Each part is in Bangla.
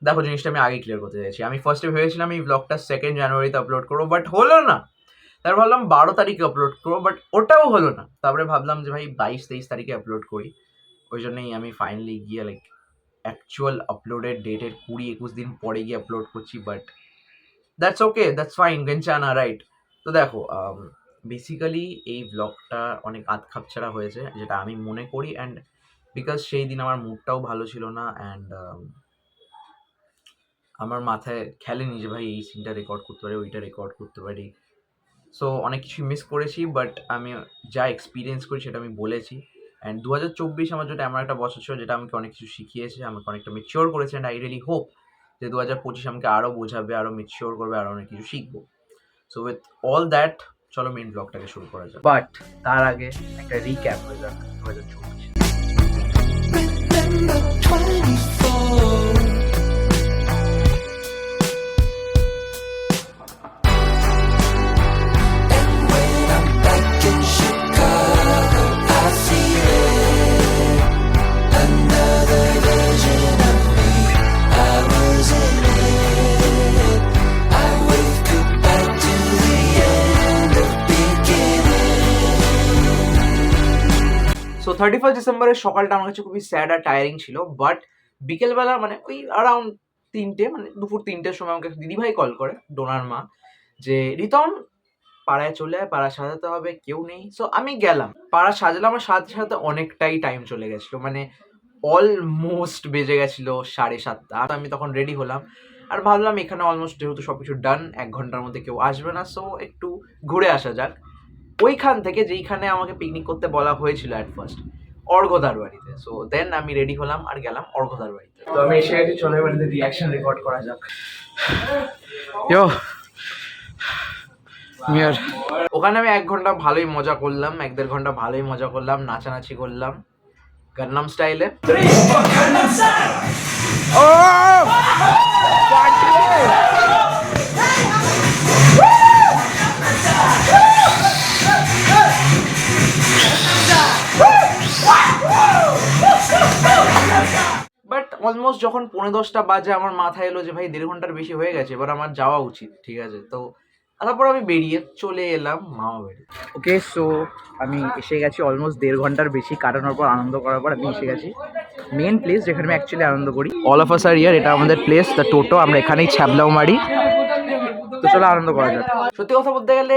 দেখো জিনিসটা আমি আগে ক্লিয়ার করতে চাইছি। আমি ফার্স্টে ভেবেছিলাম এই ব্লগটা 2nd জানুয়ারিতে আপলোড করবো, বাট হলো না। তারপর ভাবলাম 12 তারিখে আপলোড করবো, বাট ওটাও হলো না। তারপরে ভাবলাম যে ভাই 22-23 তারিখে আপলোড করি। ওই জন্যই আমি ফাইনালি গিয়ে লাইক অ্যাকচুয়াল আপলোডের ডেটের 20-21 দিন পরে গিয়ে আপলোড করছি। But that's okay, that's fine, গেনচানা, রাইট? তো দেখো বেসিক্যালি এই ব্লগটা অনেক আধখাপছাড়া হয়েছে, যেটা আমি মনে করি। অ্যান্ড বিকজ সেই দিন আমার মুডটাও ভালো ছিল না, অ্যান্ড আমার মাথায় খেলেনি যে ভাই এই সিনটা রেকর্ড করতে পারি, ওইটা রেকর্ড করতে পারি। সো অনেক কিছু মিস করেছি, বাট আমি যা এক্সপিরিয়েন্স করি সেটা আমি বলেছি। অ্যান্ড 2024 আমার জন্য এমন একটা বছর ছিল যেটা আমাকে অনেক কিছু শিখিয়েছে, আমাকে অনেকটা ম্যাচিওর করেছে। অ্যান্ড আই রিয়েলি হোপ যে 2025 আমাকে আরও বোঝাবে, আরও ম্যাচিওর করবে, আরও অনেক কিছু শিখবো। সো উইথ অল দ্যাট, চলো মেন ব্লগটাকে শুরু করা যাক। বাট তার আগে একটা রিক্যাপ হয়ে যাক 2024। Remember 24. And when I'm back in Chicago, I feel it. Another version of me. I was in it. I wake up back to the end of beginning. So 31 ডিসেম্বরের সকালটা আমার কাছে খুবই স্যাড আর টায়ারিং ছিল। বাট বিকেলবেলা মানে ওই অ্যারাউন্ড 3টে, মানে দুপুর 3টের সময় আমাকে দিদিভাই কল করে, ডোনার মা, যে রিতম পাড়ায় চলে আয়, পাড়া সাজাতে হবে, কেউ নেই। সো আমি গেলাম, পাড়া সাজালাম। আমার সাথে সাথে অনেকটাই টাইম চলে গেছিলো, মানে অলমোস্ট বেজে গেছিলো 7:30। আমি তখন রেডি হলাম আর ভাবলাম এখানে অলমোস্ট যেহেতু সব কিছু ডান, 1 ঘন্টার মধ্যে কেউ আসবে না, সো একটু ঘুরে আসা যাক। ওইখান থেকে যেইখানে আমাকে পিকনিক করতে বলা হয়েছিল অ্যাট ফার্স্ট, অর্ঘদার বাড়িতে। সো দেন আমি রেডি হলাম আর গেলাম অর্ঘদার বাড়িতে। তো আমি এসে গেছি, চলে বাড়িতে রিয়াকশন রেকর্ড করা যাক। ইয়ো মিয়ার ওখানে আমি 1 ঘন্টা ভালোই মজা করলাম, 1-1.5 ঘন্টা ভালোই মজা করলাম, নাচানাচি করলাম গান্নাম স্টাইলে। ও বাট অলমোস্ট যখন 9:30 বাজে আমার মাথায় এলো যে ভাই 1.5 ঘন্টার বেশি হয়ে গেছে, এবার আমার যাওয়া উচিত, ঠিক আছে? তো তারপর আমি বেরিয়ে চলে এলাম মামা বাড়ি। ওকে, সো আমি এসে গেছি অলমোস্ট 1.5 ঘন্টার বেশি কাটানোর পর, আনন্দ করার পর আমি এসে গেছি মেন প্লেস যেখানে আমি অ্যাকচুয়ালি আনন্দ করি। অল অফ আস আর ইয়ার, এটা আমাদের প্লেস, দ্য টোটো। আমরা এখানেই ছ্যাবলাও মারি। তো চলো আনন্দ করা যাক। সত্যি কথা বলতে গেলে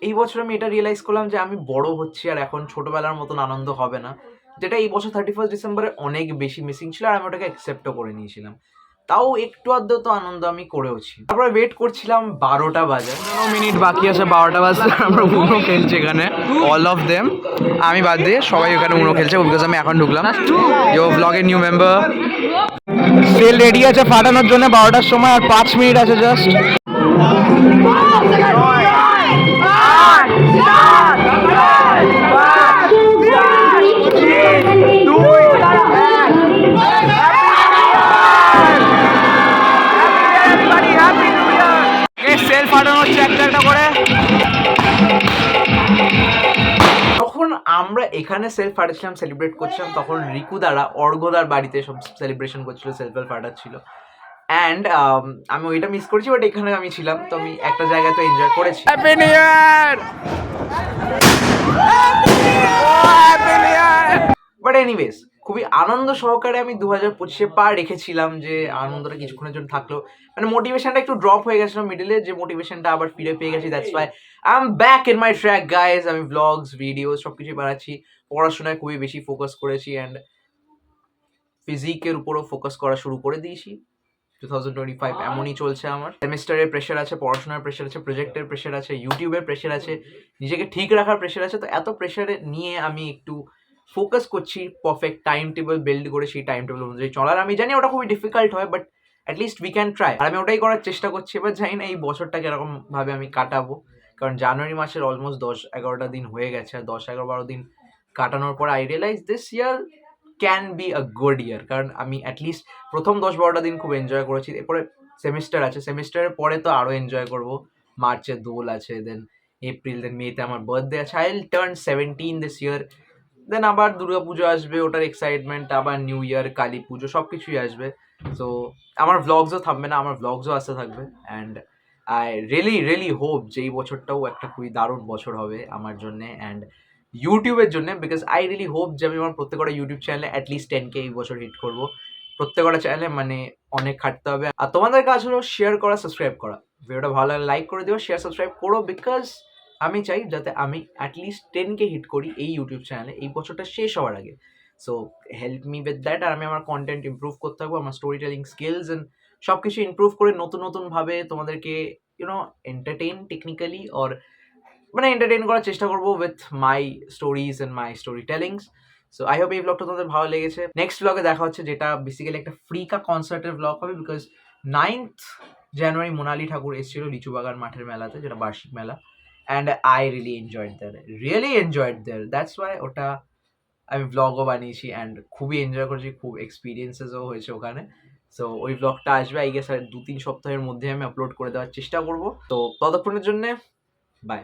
এই বছর আমি এটা রিয়েলাইজ করলাম যে আমি বড় হচ্ছি আর এখন ছোটবেলার মতন আনন্দ হবে না, যেটা এই বছর 31 ডিসেম্বরে অনেক বেশি মিসিং ছিল। আর আমি ওটাকে অ্যাকসেপ্টও করে নিয়েছিলাম, তাও একটু আধটু তো আনন্দ আমি করেওছি। তারপরে ওয়েট করছিলাম 12টা বাজে, 15 মিনিট বাকি আছে 12টা বাজতে। আমরা উনো খেলছি এখানে, অল অফ দেম, আমি বাদ দিয়ে সবাই ওখানে উনো খেলছে, বিকজ আমি এখন ঢুকলাম। ইয়ো ব্লগের নিউ মেম্বার। সেল রেডি আছে ফাটানোর জন্য 12টার সময়, আর 5 মিনিট আছে জাস্ট। সেল ফাটানো হচ্ছে একটা একটা করে। যখন আমরা এখানে সেলফ ফাটাচ্ছিলাম, সেলিব্রেট করছিলাম, তখন রিকুদারা অর্ঘদার বাড়িতে সব সেলিব্রেশন করছিল, সেলফ ফাটাচ্ছিল। অ্যান্ড আমি ওইটা মিস করছি, বাট এখানে আমি ছিলাম, তো আমি একটা জায়গায় তো এনজয় করেছি। Happy new year! But anyways, খুবই আনন্দ সহকারে আমি 2025-এ পা রেখেছিলাম, যে আনন্দটা কিছুক্ষণের জন্য থাকলো। মানে মোটিভেশনটা একটু ড্রপ হয়ে গেছিল মিডিলে, যে মোটিভেশনটা আবার ফিরে পেয়ে গেছি। That's why I am back in my track guys. আমি ব্লগস, ভিডিওস সব কিছুই বানাচ্ছি। পড়াশোনায় খুবই বেশি ফোকাস করেছি, অ্যান্ড ফিজিকের উপরও ফোকাস করা শুরু করে দিয়েছি। 2025 এমনই চলছে আমার। সেমিস্টারের প্রেশার আছে, পড়াশোনার প্রেশার আছে, প্রজেক্টের প্রেশার আছে, ইউটিউবের প্রেশার আছে, নিজেকে ঠিক রাখার প্রেশার আছে। তো এত প্রেশারে নিয়ে আমি একটু ফোকাস করছি পারফেক্ট টাইম টেবিল বিল্ড করে, সেই টাইম টেবিল অনুযায়ী চলার। আমি জানি ওটা খুবই ডিফিকাল্ট হয়, but at least we can try. আর আমি ওটাই করার চেষ্টা করছি। এবার জানি না এই বছরটাকে এরকমভাবে আমি কাটাবো, কারণ জানুয়ারি মাসের অলমোস্ট 10-11টা দিন হয়ে গেছে। আর 10-11-12 দিন কাটানোর পর I realise this year can be a good year, কারণ আমি অ্যাটলিস্ট প্রথম 10-12টা দিন খুব এনজয় করেছি। এরপরে সেমিস্টার আছে, সেমিস্টারের পরে তো আরও এনজয় করবো। মার্চে দোল আছে, দেন এপ্রিল, দেন মেতে আমার বার্থডে আছে। I will turn 17 this year. Then আবার দুর্গা পুজো আসবে, ওটার এক্সাইটমেন্ট, আবার নিউ ইয়ার, কালী পুজো, সব কিছুই আসবে। সো আমার ভ্লগসও থামবে না, আমার ভ্লগসও আসতে থাকবে। অ্যান্ড আই রিয়েলি হোপ যে এই বছরটাও একটা খুবই দারুণ বছর হবে আমার জন্যে অ্যান্ড ইউটিউবের জন্য, বিকজ আই রিয়েলি হোপ যে আমি আমার প্রত্যেকটা ইউটিউব চ্যানেলে অ্যাটলিস্ট 10K এই বছর হিট করবো। প্রত্যেকটা চ্যানেলে মানে অনেক খাটতে হবে। আর তোমাদের কাজ হলো শেয়ার করা, সাবস্ক্রাইব করা। ভিডিওটা ভালো লাগলে লাইক করে দিও, শেয়ার সাবস্ক্রাইব করো, বিকজ আমি চাই যাতে আমি অ্যাটলিস্ট 10K হিট করি এই ইউটিউব চ্যানেলে এই বছরটা শেষ হওয়ার আগে। So help me with that. আর আমি আমার কন্টেন্ট ইমপ্রুভ করতে থাকবো, আমার স্টোরি টেলিং স্কিলস অ্যান্ড সব কিছু ইমপ্রুভ করে নতুনভাবে তোমাদেরকে এন্টারটেইন টেকনিক্যালি অর মানে এন্টারটেইন করার চেষ্টা করবো with my stories and my story tellings. So I hope এই ব্লগটা তোমাদের ভালো লেগেছে। নেক্সট ব্লগে দেখা হচ্ছে, যেটা বেসিক্যালি একটা ফ্রিকা কনসার্টের ব্লগ হবে, বিকজ 9th জানুয়ারি মোনালি ঠাকুর এসেছিল লিচুবাগান মাঠের মেলাতে, যেটা বার্ষিক মেলা। And I really enjoyed there that's why ওটা আমি ব্লগও বানিয়েছি অ্যান্ড খুবই এনজয় করেছি, খুব এক্সপিরিয়েন্সেসও হয়েছে ওখানে। সো ওই ব্লগটা আসবে আই গেস আর 2-3 সপ্তাহের মধ্যে আমি আপলোড করে দেওয়ার চেষ্টা করবো। তো ততক্ষণের জন্যে বাই।